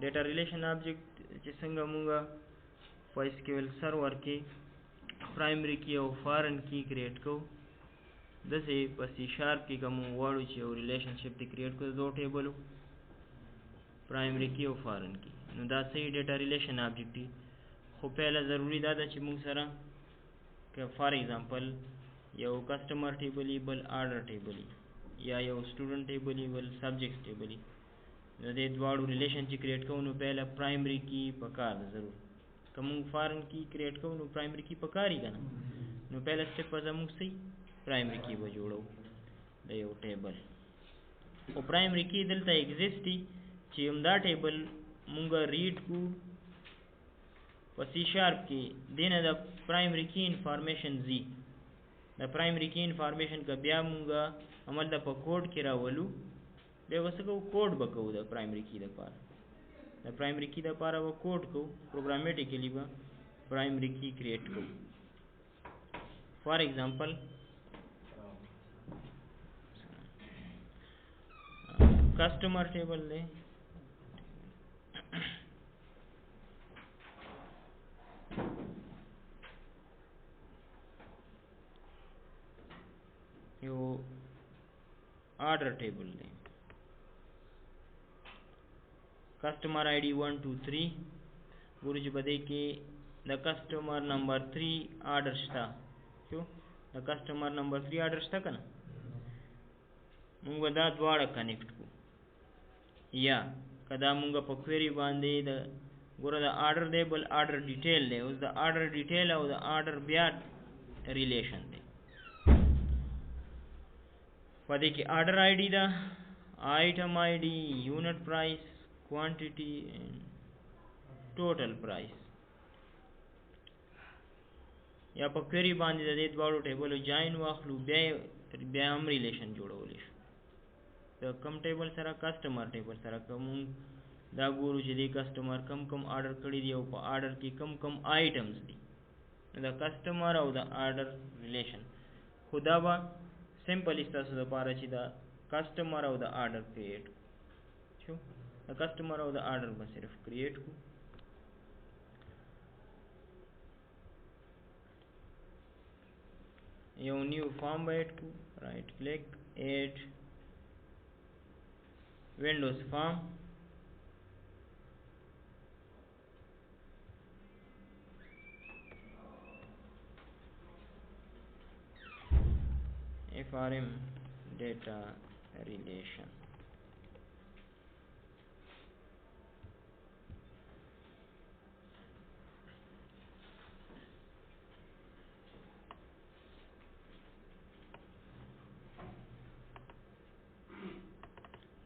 Data relation object چې څنګه مونږه په SQL سرور کې پرایمری کی او فارن کی کریټ کو دسه په سی شارپ کې کوم وړو چې یو ریلیشنشپ دی کریټ کو دوه ټیبلو پرایمری کی او فارن کی نو دا صحیح ډیټا ریلیشن آبجیکټ دی خو پهله ضروری دا ده چې موږ سره که فار ایگزامپل یو کسٹمر ټیبل بل آرډر ټیبل یا یو سټوډنټ ټیبل بل سبجیکټ ټیبل نو دې دواړو ریلیشن چې کریټ کوو نو پهله پرایمری کی پکار ده ضرور کوم فارن کی کریټ کوو نو پرایمری کی پکاري کنه نو پهله سټپ په زموږ سي پرایمری کی به جوړو د یو ټیبل او پرایمری کی دلته ایگزیسټ چې همدا ټیبل مونږ ریډ کو په سی شارپ کې دینه د پرایمری کی انفارمیشن زی د پرایمری کی انفارمیشن کا بیا مونږ عمل د په کوډ کې راولو بیا وسکو کوډ بکو د پرایمری کی د پاره د پرایمری کی د پاره و کوډ کو پروګرامیټیکلی به پرایمری کی کریټ کو فار ایگزامپل کسٹمر ٹیبل لے یو آرڈر ٹیبل لے کسٹمر آئی ڈی 1 2 3 ګورو چې بده کې د کسٹمر نمبر 3 آرډر شته کیو د کسٹمر نمبر 3 آرډر شته کنه موږ دا دواړه کنیکټ کو یا کدا موږ په کوئری باندې د ګوره د آرډر دی بل آرډر ډیټیل دی اوس د آرډر ډیټیل او د آرډر بیا ریلیشن دی پدې کې آرډر آی ډی دا آیټم آی ډی یونټ پرایس quantity and total price یا په کوئری باندې د دې دواړو ټیبلو جاین واخلو بیا هم ریلیشن جوړولی شو د کم ټیبل سره کسٹمر ټیبل سره کوم دا ګورو چې دی کسٹمر کم آرډر کړی دی او په آرډر کې کم آیټمز دي د کسٹمر او د آرډر ریلیشن خدا با سمپلی تاسو د پاره چې دا کسٹمر او د آرډر کریټ شو د کسٹمر او د آرډر به صرف کریټ کو یو نیو فارم به ایډ کو رائٹ کلک ایڈ وینڈوز فارم FRM data relation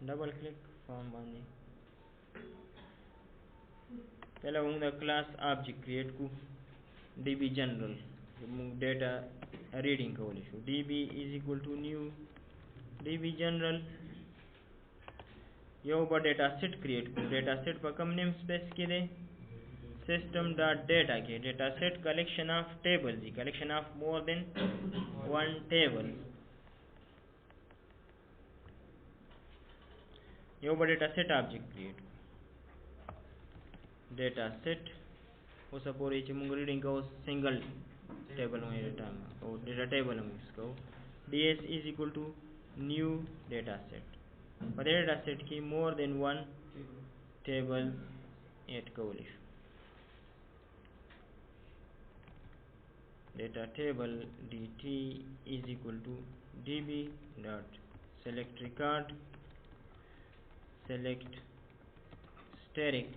double click form बांधे पहले मोंग द class object create को db general मोंग डेटा रीडिंग कोले शो db is equal to new db general यो बा डेटा सेट क्रिएट को डेटा सेट पर कम नेम स्पेस के दे सिस्टम डॉट डेटा के data set collection of table जी collection of more than one table यो बा data set object create data set वो सपोरी ची मुंग रीडिंग को सिंगल टेबल में डेटा और डेटा टेबल में इसको ds is equal to new data set पर डेटा सेट की मोर देन वन टेबल एट कोलिश data table dt is equal to db dot select record select steric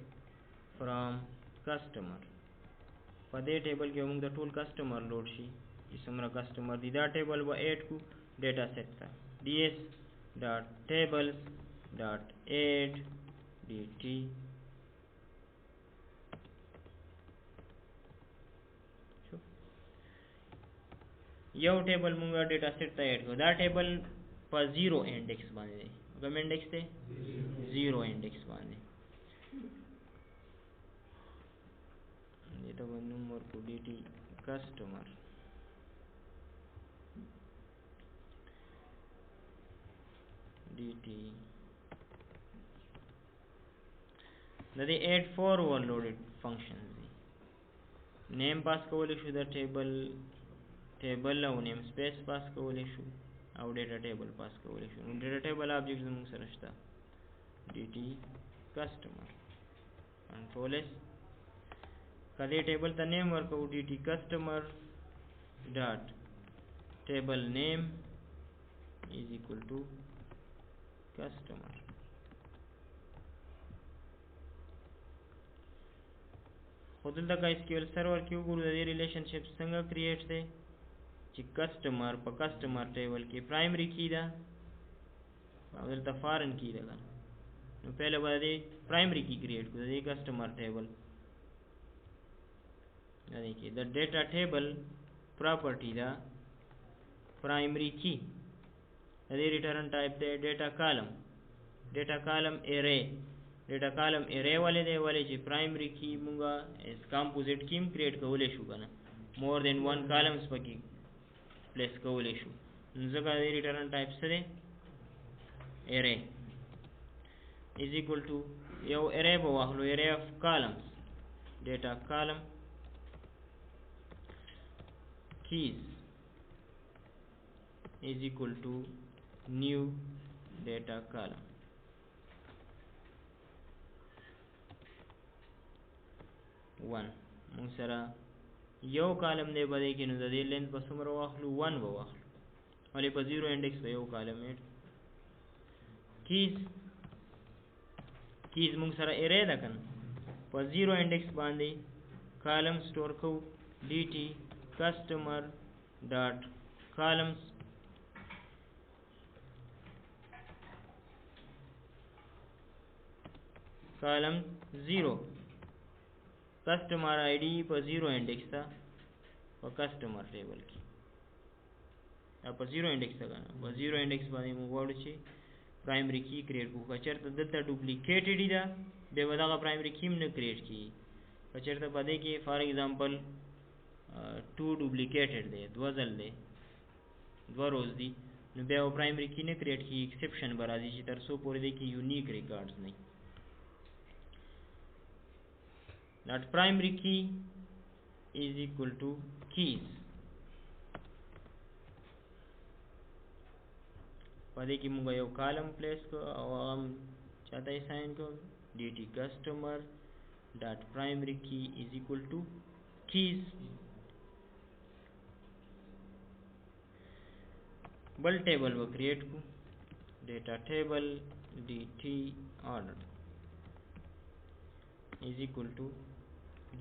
from customer पदे टेबल के मोंग the tool customer load she इसमरा कस्टमर दी दा टेबल व ऐड को डेटा सेट था ds dot tables dot add dt यो टेबल मोंगा डेटा सेट था ऐड को दा टेबल पर 0 इंडेक्स बांधे गम इंडेक्स थे 0 इंडेक्स बांधे ये तो नंबर को dt customer dt د دې add for overloaded functions دي name pass کولای شو د table او name space pass کولای شو او data table pass کولای شو نو data table object زموږ سره شته dt customer control s کله table ته name ورکو dt customer dot table name is equal to customer خود دلته SQL server کې وګورو د ریلیشنشپ څنګه کریټ دی چې کسٹمر په کسٹمر ټیبل کې پرایمری کی ده او دلته فارن کی ده نو پہله باندې پرایمری کی کریټ کړو د کسٹمر ټیبل یعنی کې د ډیټا ټیبل پراپرټی ده پرایمری کی د ریټرن ټایپ دی ډیټا کالم ارے ډیټا کالم ارے والے دی والے چې پرایمری کی مونږه اس کمپوزیټ کیم کریټ کولای شو کنه مور دین ون کالمز پکې پلیس کولای شو ځکه د ریټرن ټایپ سره ارے is equal to یو ارے به واخلو ارے اف کالمز ډیټا کالم keys is equal to new data column one مونږ سره یو کالم دی بده کې نو د دې لینث په څومره واخلو 1 به واخلو ولې په 0 انډیکس په یو کالم ایډ کیز مونږ سره ارے ده کنه په 0 انډیکس باندې کالم سٹور کو dt customer dot columns column 0 customer id په 0 انډیکس تا په کسٹمر ټیبل کې په 0 انډیکس تا په 0 انډیکس باندې موږ وړو چې پرایمری کی کریټ کوو چرته دلته ډوپلیکیټډ دی دا به وداغه پرایمری کی نه کریټ کی چرته پدې کې فار ایگزامپل 2 ډوپلیکیټډ دی دوه ځل دی دوه روز دی نو بیا پرایمری کی نه کریټ کی ایکسپشن برازي چې تر څو پورې دی کې یونیک ریکارډز نه that primary key is equal to keys پدې کې موږ یو کالم پلیس کو او هم چاته اساین کو dt customer dot primary key is equal to keys बल टेबल वो क्रिएट को data table dt order is equal to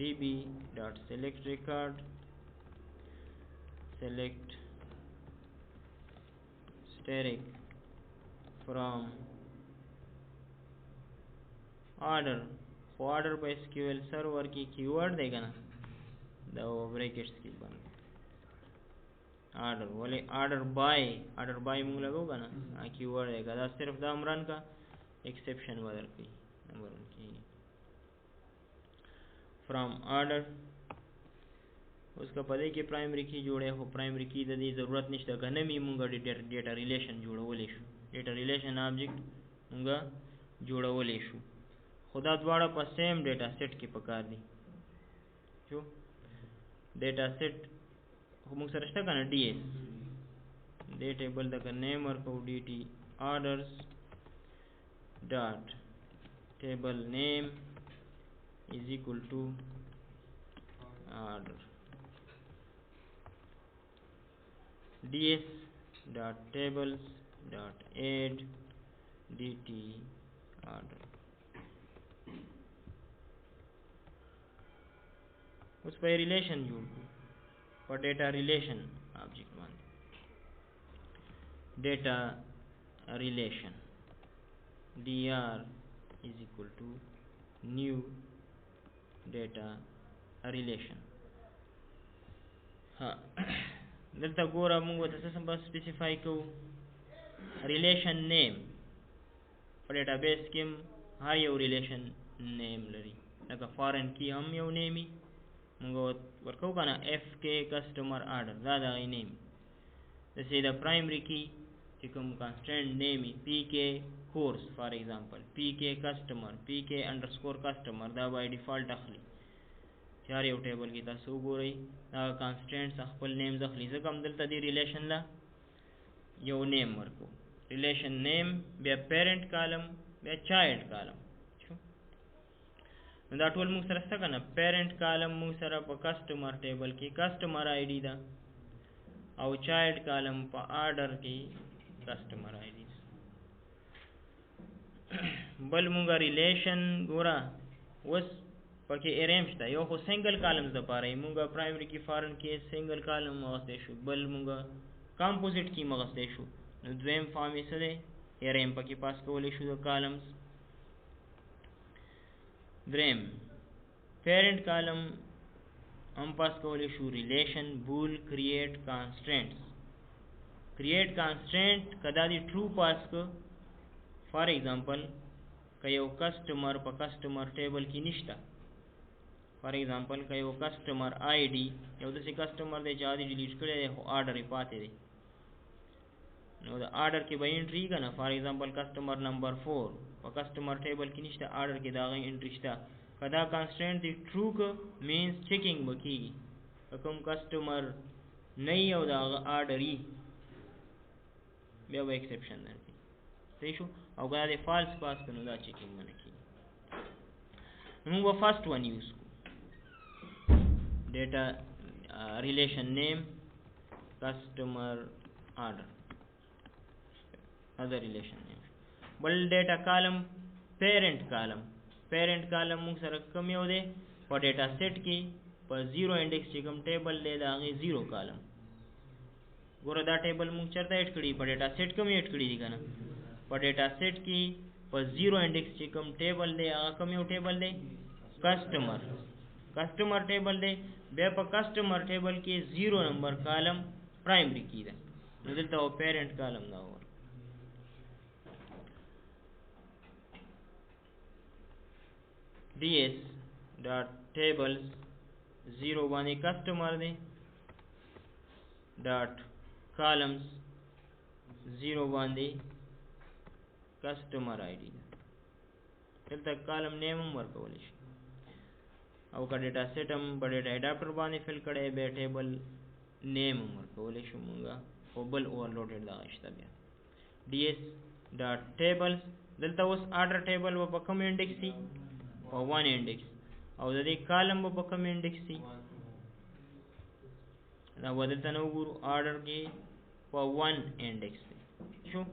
db dot select record select steric from order by SQL server की कीवर्ड देगा ना दो ब्रैकेट्स की बन ऑर्डर बोले ऑर्डर बाय मुंग लगोगा ना कीवर्ड देगा दा सिर्फ दा अमरान का एक्सेप्शन बदल की नंबर की फ्रॉम ऑर्डर उसका पदे के प्राइमरी की जोड़े हो प्राइमरी की द जरूरत नشته کنه می مونږ ډیټا ریلیشن جوړولې شو ډیټا ریلیشن آبجیکټ مونږ جوړولې شو خدا دواړه په سیم ډیټا سیټ کې پکار دي جو ډیټا سیټ موږ سره شته کنه ds دې ټیبل د نیم ورکو dt orders dot table name is equal to order ds dot tables dot add dt order उस पर रिलेशन जोड़ पर डेटा रिलेशन ऑब्जेक्ट मान data relation dr is equal to new data relation हाँ دلته ګوره موږ ته څه سم سپیسیفای کوو ریلیشن نیم په ډیټابیس کې هر یو ریلیشن نیم لري لکه فارن کی هم یو نیمی موږ ورکو کنه اف کې کسٹمر آرډر دا د نیم دسې د پرایمری کی چې کوم کانسټنټ نیم پی کې کورس فار ایگزامپل پی کې کسٹمر پی کې انډرسکور کسٹمر دا بای ډیفالت اخلي چار یو ټیبل کې تاسو وګورئ دا کانسټنټ خپل نیم ځخلي ځکه هم دلته دی ریلیشن لا یو نیم ورکو ریلیشن نیم بیا پیرنٹ کالم بیا چایلډ کالم نو دا ټول موږ سره څه کنه پیرنٹ کالم موږ سره په کسٹمر ټیبل کې کسٹمر آی ډی دا او چایلډ کالم په آرډر کې کسٹمر آی ډی بل موږ ریلیشن ګورا وس پکې اریم شته یو خو سنگل کالمز د پاره موږ پرایمری کې فارن کې سنگل کالم مغسته شو بل موږ کمپوزیټ کې مغسته شو نو دویم فارم یې سره اریم پکې پاس کولې شو د کالمز دریم پیرنٹ کالم हम पास कवले शू रिलेशन बूल क्रिएट कांस्टेंट कदा दी ट्रू पास को फॉर एग्जांपल कयो कस्टमर पर कस्टमर टेबल की निष्ठा फॉर एग्जांपल कयो कस्टमर आईडी यो दसे कस्टमर दे जादी डिलीट करे हो ऑर्डर पाते दे नो द ऑर्डर के बाय एंट्री का ना फॉर एग्जांपल कस्टमर नंबर 4 पर कस्टमर टेबल की निष्ठा ऑर्डर के दागे एंट्री स्टा कदा कांस्टेंट दी ट्रू को मींस चेकिंग बकी कम कस्टमर नहीं हो दा ऑर्डर ही बे एक्सेप्शन दरती सही शो और कदा दे फॉल्स पास कनो दा चेकिंग मन की हम वो फर्स्ट वन यूज को data relation name customer order other relation name बल डेटा कॉलम पेरेंट कॉलम मुख सर कम यो दे पर डेटा सेट की पर जीरो इंडेक्स ची कम टेबल दे दागे जीरो कॉलम गोरा दा टेबल मुख चरता ऐड करी पर डेटा सेट कम ऐड करी दिखाना पर डेटा सेट की पर जीरो इंडेक्स ची कम टेबल दे आगा कम यो टेबल दे कस्टमर टेबल दे बे पर कस्टमर टेबल की जीरो नंबर कॉलम प्राइमरी की दे नजलता वो पेरेंट कॉलम दा हो ds dot tables 0 वाले कस्टमर दे dot columns 0 वाले कस्टमर आईडी चलता कॉलम नेम वर्क वाले और का डेटा सेट हम बड़े एडाप्टर बाने फिल करे बे टेबल नेम वर्क वाले शुमुंगा ओबल ओवरलोडेड दा इश्ता बे ds dot tables दलता उस ऑर्डर टेबल वो बकम इंडेक्स थी और वन इंडेक्स और दे कॉलम वो बकम इंडेक्स थी ना बदलता न गुरु ऑर्डर के वो वन इंडेक्स थी शो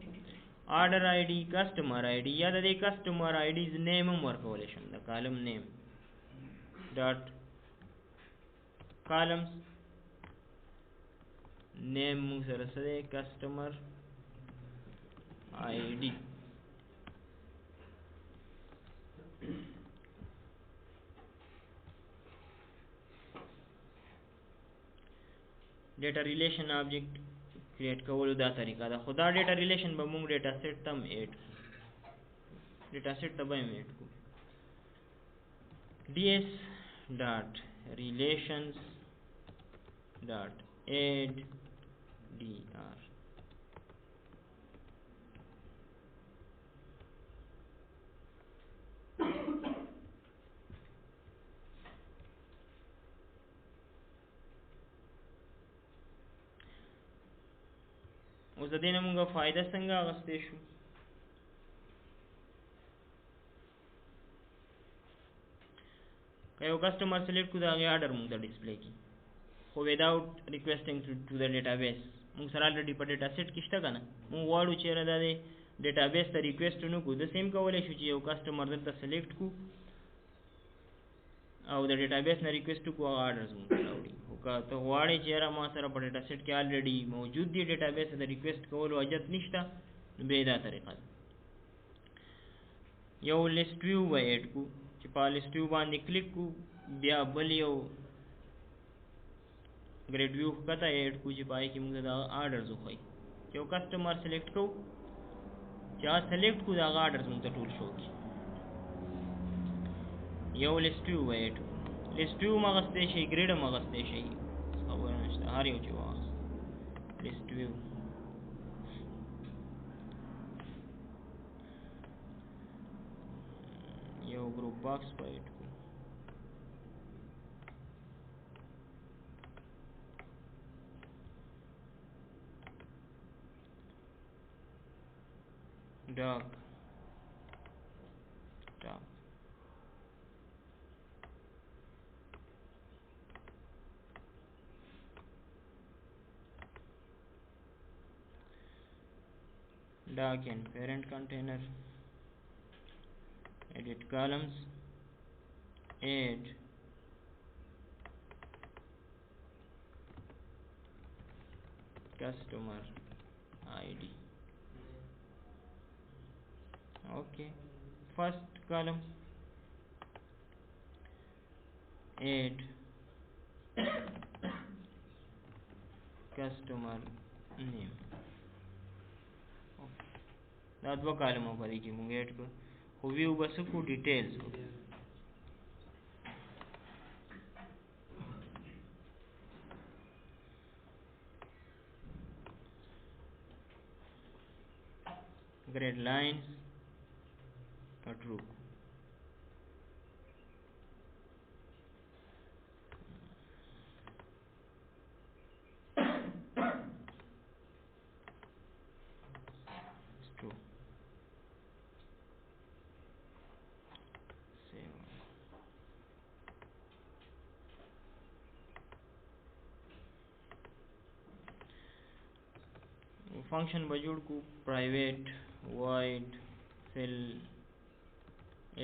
ऑर्डर आईडी कस्टमर आईडी या दे कस्टमर आईडी इज नेम वर्क वालेशन द column name dot columns name मुसरसदे customer ID data relation object create कवलो दा तरीका दा खुदा डेटा रिलेशन बमूंग डेटा सेट तम ऐड डेटा सेट तबे में ऐड को ds dot relations dot add dr اوس د دې نه موږ فائدہ څنګه اغستې شو که یو کسٹمر سلیکٹ کو دا غي آرډر موږ ته ډسپلی کی خو وداوت ریکویسټینګ ټو د ډیټابیس موږ سره الریډي په ډیټا سیټ کې شته کنه موږ واړو چې را د ډیټابیس ته ریکویسټ نو کو د سیم کولای شو چې یو کسٹمر دلته سلیکٹ کو او د ډیټابیس نه ریکویسټ کو آرډرز موږ راوړي او که ته غواړې چې را ما سره په ډیټا سیټ کې الریډي موجود دی ډیټابیس د ریکویسټ کولو اجازه نشته به دا طریقه یو لیست ویو وایډ کو چې په لیست ویو باندې کلیک کو بیا بل یو grade view कता ऐड को जी पाए कि मुझे दा ऑर्डर्स होई जो कस्टमर सिलेक्ट को जा सिलेक्ट को दा ऑर्डर्स मुझे टूल शो की यो list view add list view مغسته شي grid مغسته شي خبر نشته هر یو چې واغست list view یو group box پایټ کو dark top dark and parent container edit columns add customer ID okay first column add customer name دا دوه کالمو پدې کې موږ اډ کړو خو ویو بس کو ډیټیلز grid lines true true save function बजोड़ को private void fill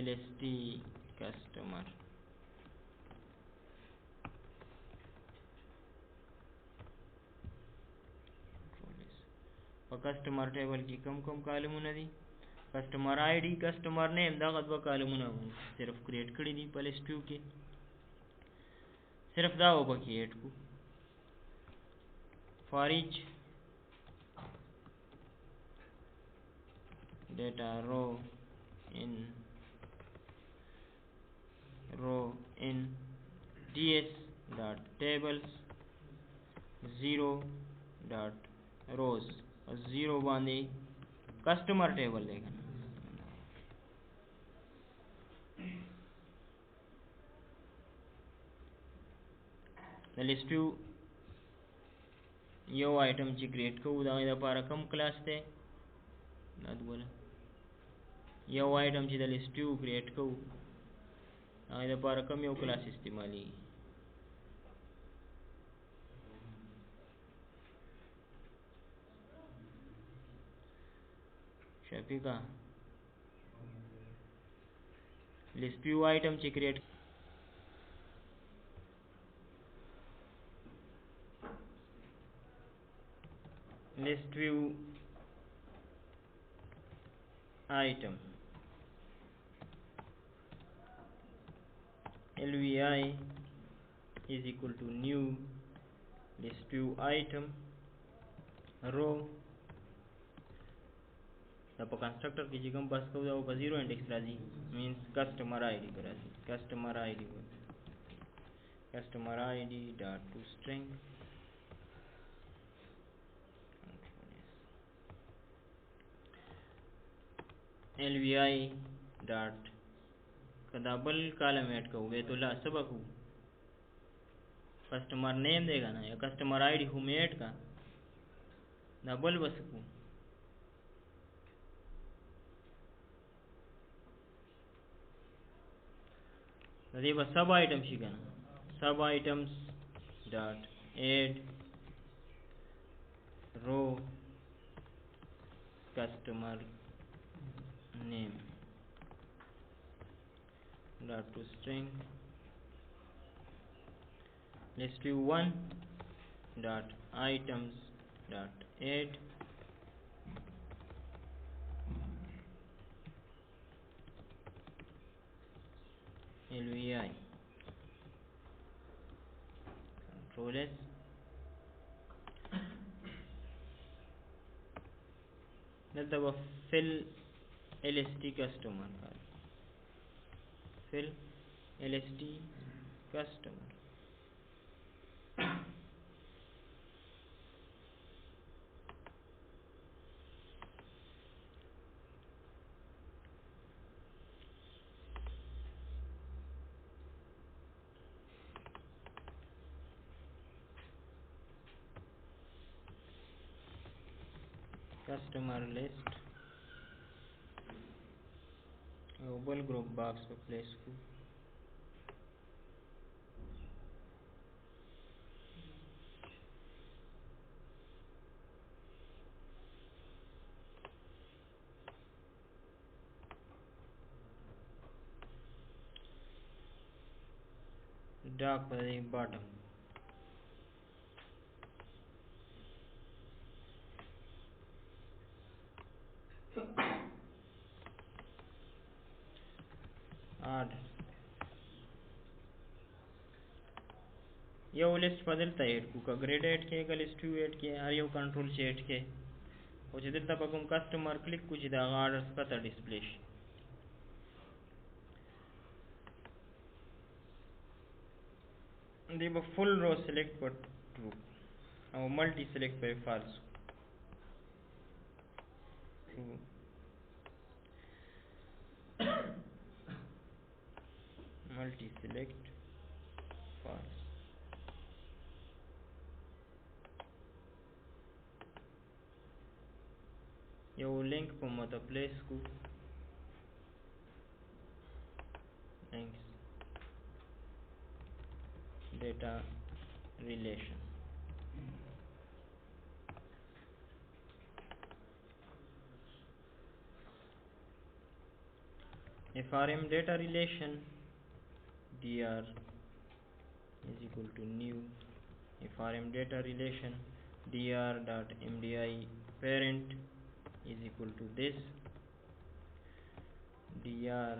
lst customer په کسٹمر ټیبل کې کم کالمونه دي کسٹمر آی ډی کسٹمر نیم دا غو کالمونه صرف کریټ کړی دي په لیست ویو کې صرف دا وبکې اډ کو for each data row in ds dot tables 0 dot rows 0 باندې کسٹمر ټیبل دی د لیست ویو یو آیټم چې کریټ کوو دا لپاره کوم کلاس ته دا وګوره یو آیټم چې د لیست ویو کریټ کوو دا لپاره کوم یو کلاس استعمالي شفیقا لیست ویو آیټم چې کریټ list view item lvi is equal to new list view item row دا په کنسترکټر کې چې کوم پاس کوو دا په 0 انډیکس راځي means customer id پر راځي customer id dot to string lvi dot کدا بل کالم ایڈ کو بیت الله سبق کسٹمر نیم دے گا نا یا کسٹمر آئی ڈی ہم ایڈ کا دا بل بس کو دې بس سب آئٹم شي کنه سب آئٹمز ڈاٹ ایڈ رو کسٹمر name dot to string list view 1 dot items dot add lvi control s دلته و fill lst customer fill lst customer. Customer list global group box पे place को dark पर bottom order यो लिस्ट बदलता है को का grade add के का list add के हर यो कंट्रोल से ऐड के हो जे दिलता पकम कस्टमर क्लिक कुछ दा ऑर्डर्स का डिस्प्ले दे ब फुल रो सिलेक्ट पर ट्रू और मल्टी सिलेक्ट पर false true multi select false यो लिंक पर मत प्लेस को links data relation FRM data relation dr is equal to new FRM data relation dr dot mdi parent is equal to this dr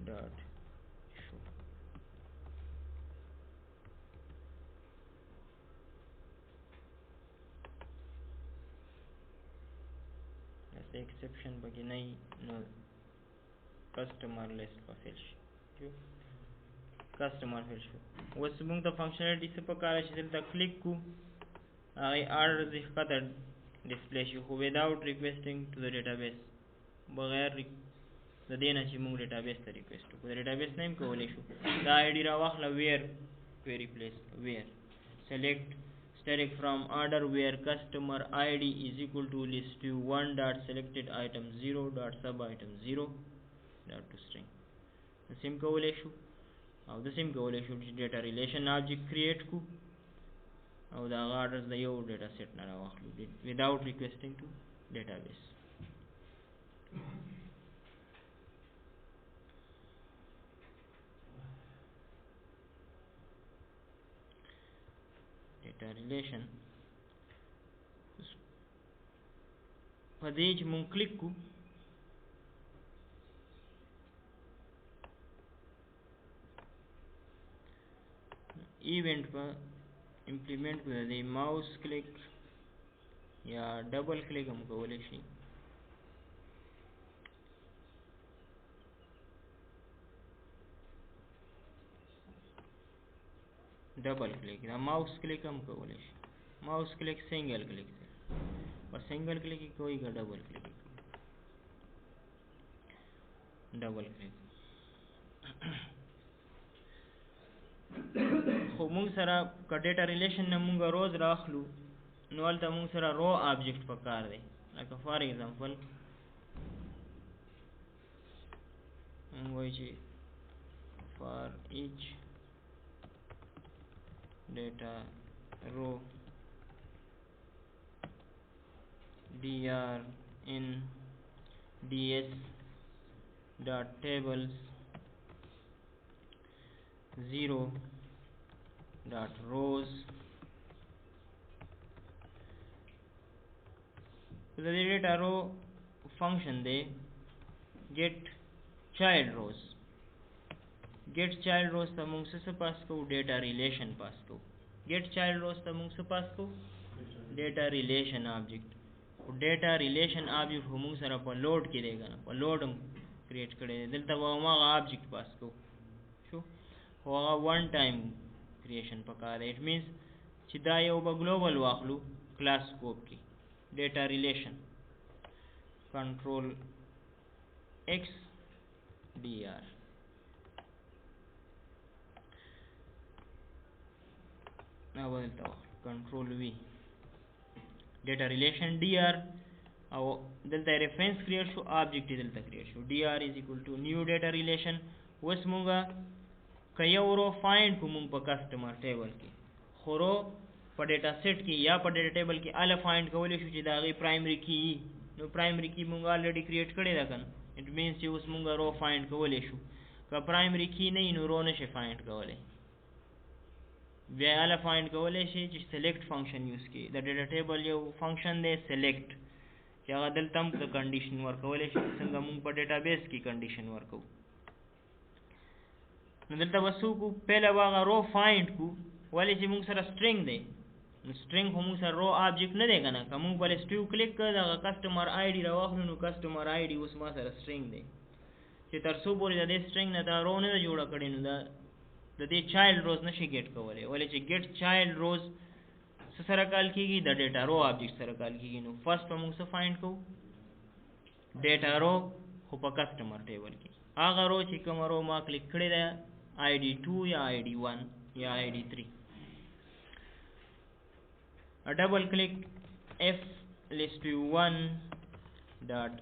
dot show. ऐसे एक्सेप्शन बगी नहीं no customer list पर फिल जो customer fill show वस बुंग ता फंक्शनलिटी से प्रकार से ता क्लिक को आई ऑर्डर दिख का display show without requesting to the database बगैर د دینه چې موږ ډیټابیس ته ریکوست وکړو د ډیټابیس نیم کولی شو دا آی ډي راواخله ویر query place where select static from order where customer id is equal to list 1 dot selected item 0 dot sub item 0 dot to string د سیم کولی شو او د سیم کولی شو چې ډیټا ریلیشن آبجیکټ کریټ کو او دا آرډرز د یو ډیټا سیټ نه راواخلو without requesting to database data relation پدې چې مونږ کلیک کو ایونت پر امپلیمنٹ کو دی ماوس کلیک یا ډبل کلیک هم کولای شي ډبل کلیک دا ماوس کلیک هم کولای شي ماوس کلیک سنگل کلیک بس سنگل کلیک کوئی کا ڈبل کلیک خو مونږ سره ک ډیټا ریلیشن نه مونږ روز راخلو نو ولته مونږ سره رو آبجیکټ پکار دی لکه فار ایگزامپل مونږ وایو چې فار ایچ data row dr in ds dot tables 0 dot rows so the data row function they get child rows get child rows ته موږ څه پاس کوو data relation پاس کوو get child rows ته موږ څه پاس کوو data relation object او data relation object موږ سره په load کې دی کنه په load هم create کړی دلته به ما object پاس کوو شو خو هغه ون ټایم کریشن پکار دی. اټ مینس چې دا یو به ګلوبل واخلو کلاس سکوپ کې ډیټا ریلیشن کنټرول ایکس ډي آر now بدلته کنټرول وی ډیټا ریلیشن ډي آر او دلته ریفرنس کریټ شو آبجیکټ دلته کریټ شو ډي آر از ایکوال ټو نیو ډیټا ریلیشن. اوس مونږه که یو رو فایند کو مونږ په کسٹمر ټیبل کې خو رو په ډیټا سیټ کې یا په ډیټا ټیبل کې اله فایند کولی شو چې د هغې پرایمري کی نو پرایمري کی مونږ الریډي کریټ کړې ده که نه اټ مینس چې اوس مونږ رو فایند کولی شو. که پرایمري کی نه وي نو رو نشي فایند کولی. بیا اله فایند کولی شي چې سلیکټ فنکشن یوز کړي. د ډیټا ټیبل یو فنکشن دی سلیکټ چې هغه دلته هم د کنډیشن ورکولی شي څنګه مونږ په ډیټا بیس کې کنډیشن ورکوو. نو دلته به څه وکړو پهله به هغه رو فایند کو ولې چې مونږ سره سټرینګ دی نو سټرینګ خو مونږ سره رو آبجیکټ نه دی که نه. که مونږ په لیسټیو کلیک کړه د هغه کسټمر آی ډي راواخلو نو کسټمر آی ډي اوس ما سره سټرینګ دی چې تر څو پورې د دې سټرینګ نه دا رو نه ده جوړه کړې نو د دې چایلډ روز نشي ګیټ کولی. ولې چې ګیټ چایلډ روز څه سره کال کېږي د ډیټا رو آبجیکټ سره کال کېږي. نو فرست به مونږ څه فایند کوو ډیټا رو خو په کسټمر ټیبل کې هغه رو چې کومه رو ما کلیک کړې ده آی ډي 2 یا آی ډي 1 یا آی ډي 3 ډبل کلیک اف list1 dot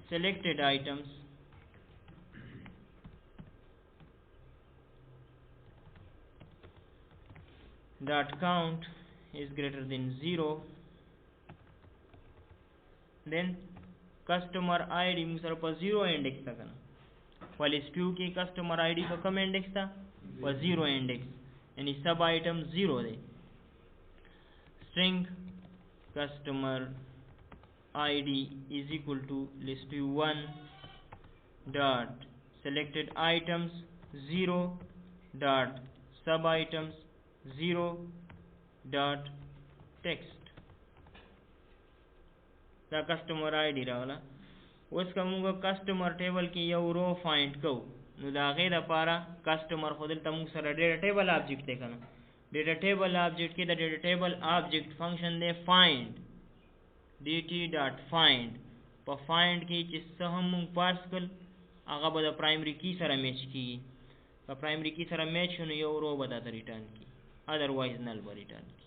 selected items dot count is greater than 0 then customer id موږ سره په 0 انډیکس تا کنه ولې سټیو کې کسٹمر id په کوم انډیکس تا په 0 انډیکس یعنی سب آیټم 0 دی. string customer id is equal to list1 dot selected items 0 dot sub items 0 dot text دا کسٹمر id راغله. اوس که موږ کسٹمر ټیبل کې یو رو فایند کوو نو د هغې دپاره کسٹمر خو دلته موږ سره ډیټا ټیبل آبجیکټ دی که نه ډیټا ټیبل آبجیکټ کې د ډیټا ټیبل آبجیکټ فنکشن دی فایند dt ډاټ فایند. په فایند کې چې څه هم موږ پاس کړل هغه به د پرایمري کی سره میچ کېږي. که پرایمري کی سره میچ شو نو یو رو به دا ته ریټرن کړي ادروایز نل به ریټرن کړي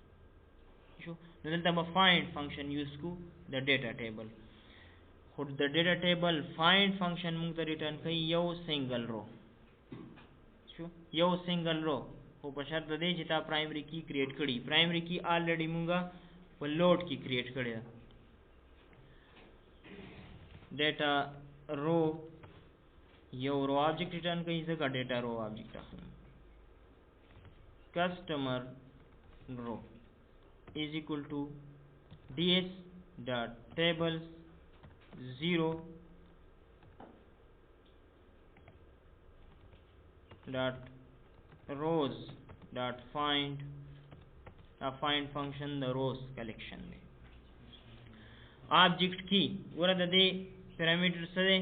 شو. نو دلته به فایند فنکشن یوز کو د ډیټا ټیبل خو د ډیټا ټیبل فایند فنکشن موږ ته ریټرن کوي یو سنگل رو شو یو سنگل رو خو په شرط د دې چې تا پرایمري کی کریټ کړي. پرایمري کی الریډي مونږه په لوډ کې کریټ کړی ده. ډیټا رو یو رو آبجیکټ ریټرن کوي ځکه ډیټا رو آبجیکټ اخلم. کسٹمر رو is equal to ds dot tables 0 dot rows dot find find function the rows collection دی. object key ګوره د دې پیرامیټر څه دی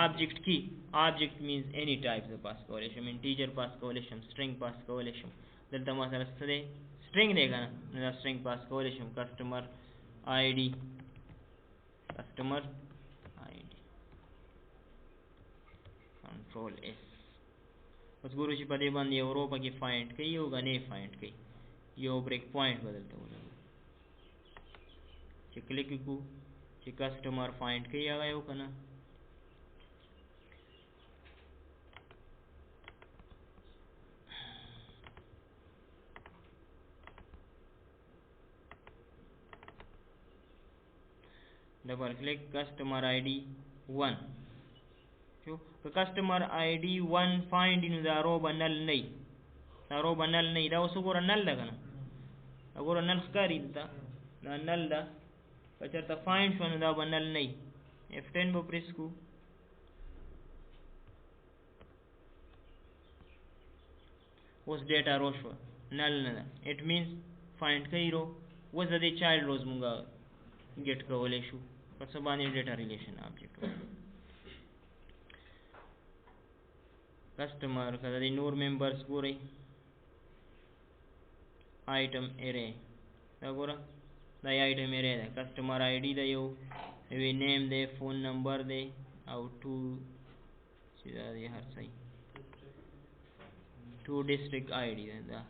object key object means any type زه پاس کولی شم integer پاس کولی شم string پاس کولی شم. دلته ما سره څه دی string دی که نه نو دا string پاس کولی شم customer id customer id control s. اوس ګورو چې په دې باندې یو رو پکې فایند کوي یو غنې فایند کوي یو بریک پوینټ بدلته ولګو چې کلیک وکړو چې کسٹمر فایند کوي هغه یو که نه ډبل کلیک کسٹمر آی ډي 1 شو. که کسٹمر آی ډي 1 فایند نو دا رو به نل نه دا رو به نل نه دا اوس وګوره نل ده که نه وګوره نل ښکاري دلته دا نل ده که چېرته فایند شوه نو دا به نل نه F10 به پریس کړو اوس ډیټا رو شوه نل نه ده اټ مینس فایند کوي رو. اوس د دې چایلډ روز مونږ ګیټ کولی شو په څه باندې ډیټا ریلیشن آبجیکټ. کسٹمر کدا دی نور ممبرز ګورئ آیټم ارے دا ګوره دا آیټم ارے ده کسٹمر آئی ډی ده یو نیم ده فون نمبر ده او ټو چې دا دی هر څه ټو ډیسټریکټ آئی ډی ده دا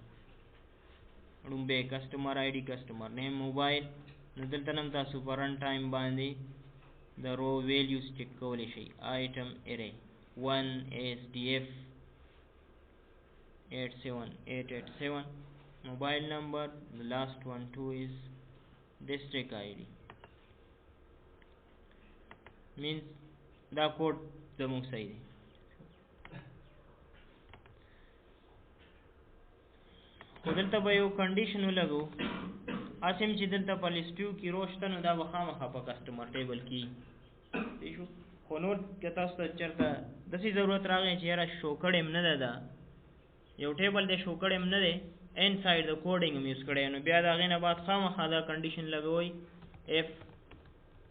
لومبه کسٹمر آئی ډی کسٹمر نیم موبایل نو دلته نم تاسو په رن ټایم باندې د رو ویلیوز چک کولی شئ آیټم ارے 1 SDF 87887 mobile number the last one 2 is district ID means دا کوډ زموږ صحیح دی خو دلته به یو کنډیشن ولګو اسیم چې دلته په لیسټیو کې روشته نو دا به خامخا په کسټمر ټیبل کې شو خو نور که تاسو ته چېرته داسې ضرورت راغی چې یاره شو کړی م نه ده دا یو ټیبل دی شو کړی م نه دی انساید د کوډینګ هم یوز کړی نو بیا د هغې نه بعد خامخا دا کنډیشن لګوئ اف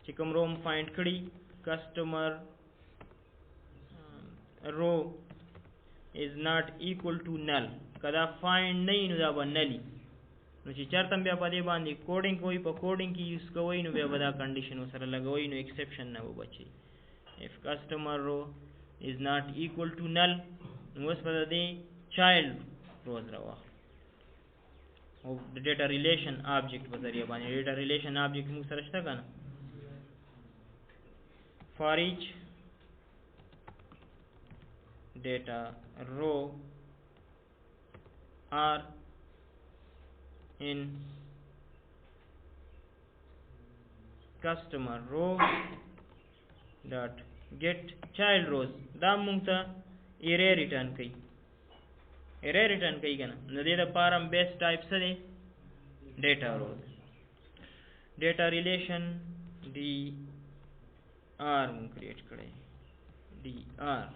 چې کوم رو م فایند کړي کسټمر رو is not equal to null کدا فایند نه وي نو دا به نل نو چې چېرته بیا په دې باندې کوډینګ کوئ په کوډینګ کې یوز کوئ نو بیا به دا کنډیشن ورسره لګوئ نو ایکسپشن نه به بچئ if customer row is not equal to null نو اوس به د دې چایلډ روز راواخلو او د ډیټا ریلیشن آبجیکټ په ذریعه باندې ډیټا ریلیشن آبجیکټ موږ سره شته که نه for each data row are in customer row dot get child rows دا مونږ ته ارے ریټرن کوي ارے ریټرن کوي کنه نو دې لپاره بیس ټایپ څه دی ډیټا روز ډیټا ریلیشن ډي آر مونږ کریټ کړی ډي آر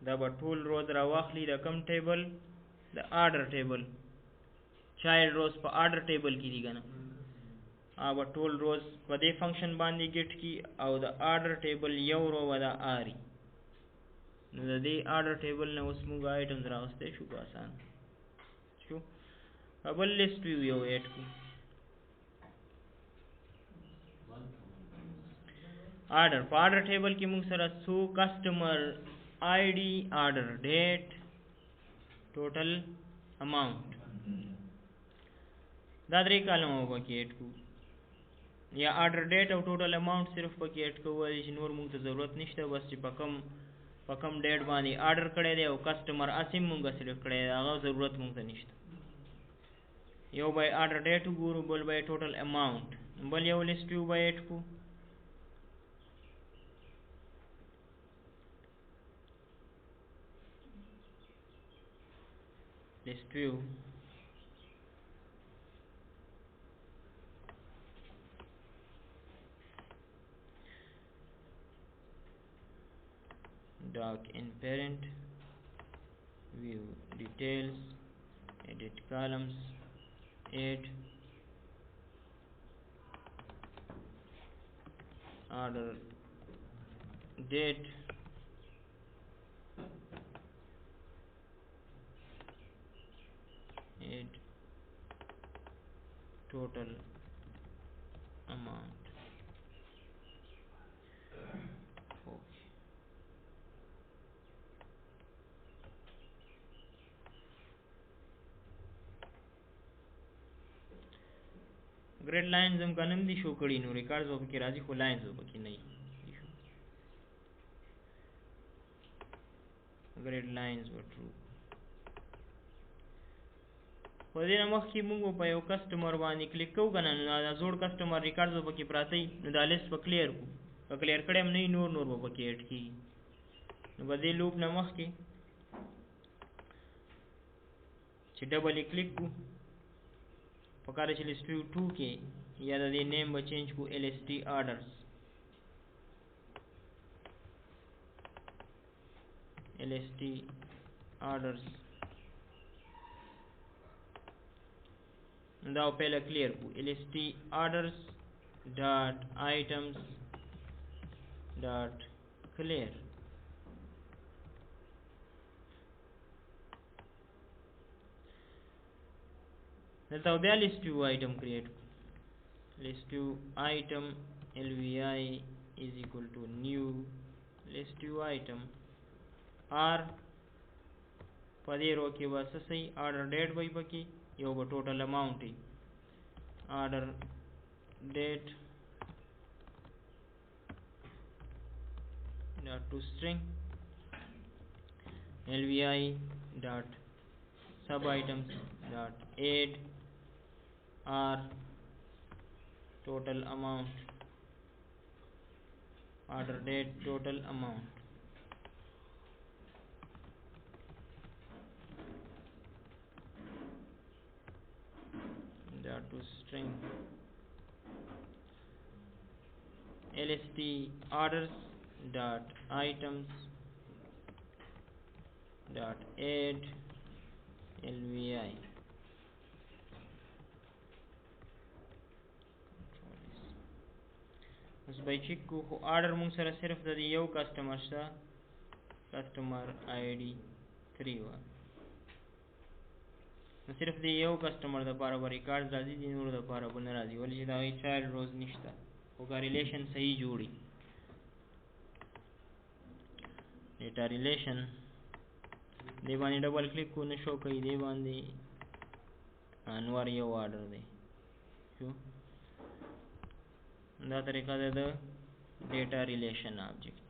دا به ټول روز را واخلي د کم ټیبل د آرډر ټیبل چایلډ روز په آرډر ټیبل کې دي که نه به ټول روز په دې فنکشن باندې ګټ کی او د آرډر ټیبل یو رو به دا آري نو د دې آرډر ټیبل نه اوس موږ آیټمز راغستی شو په اسان شو بل لیست ویو یو ایډ کړو آرډر په آرډر ټیبل کې موږ سره څو کسټمر آئی ډي آرډر ډیټ ټوټل اماؤنٹ دا درې کالمه به پکې ایډ کړو یا آرډر ډیټ او ټوټل اماؤنٹ صرف پکې ایډ کوو چې نور موږ ته ضرورت نشته بس چې په کم ډیټ باندې آرډر کړی دی او کسټمر اسیم موږ صرف کړی دی هغه ضرورت موږ ته نشته یو به آرډر ډیټ وګورو بل به ټوټل اماؤنٹ بل یو لیست ویو به ایډ کړو list view doc in parent view details edit columns add order date add total amount okay grade lines हम कनम दी शो कड़ी no records ओप के राजी खो लाइन्स ओप की नहीं grade lines were true په دې نه مخکې موږ په یو کسټمر باندې کلیک کوو که نه نو دا زوړ کسټمر ریکارډز به پکې پراته وي نو دا لیست به کلیر کړو که کلیر کړی هم نه وي نور به پکې ایډ کېږي نو په دې لوپ نه مخکې چې ډبل یې کلیک کړو پکار چې لیست ویو 2 کې یا د دې نیم به چینج کړو LST آرډرز LST آرډرز دا پہلا کلیئر کو lst orders dot items dot clear. دلته بیا list view item create. List view item lvi is equal to new list view item r پدې رو کې بس صحیح order date وای پکې یو به total amount ای order date dot to string lvi dot sub items dot add r total amount order date total amount dot to string lst orders dot items dot add lvi اوس به چیک کو خو آرډر مونږ سره صرف د یو کسٹمر شته کسٹمر آی ډي 3 و نو صرف د یو کسٹمر د لپاره به ریکارډ راځي د نورو د لپاره به نه راځي ولې چې دا یې چایلډ روز نشته خو کا ریلیشن صحیح جوړي ډیټا ریلیشن دی باندې ډبل کلیک کو نشو کوي دی باندې انوار یو آرډر دی شو دا طریقه ده د ډیټا ریلیشن آبجیکټ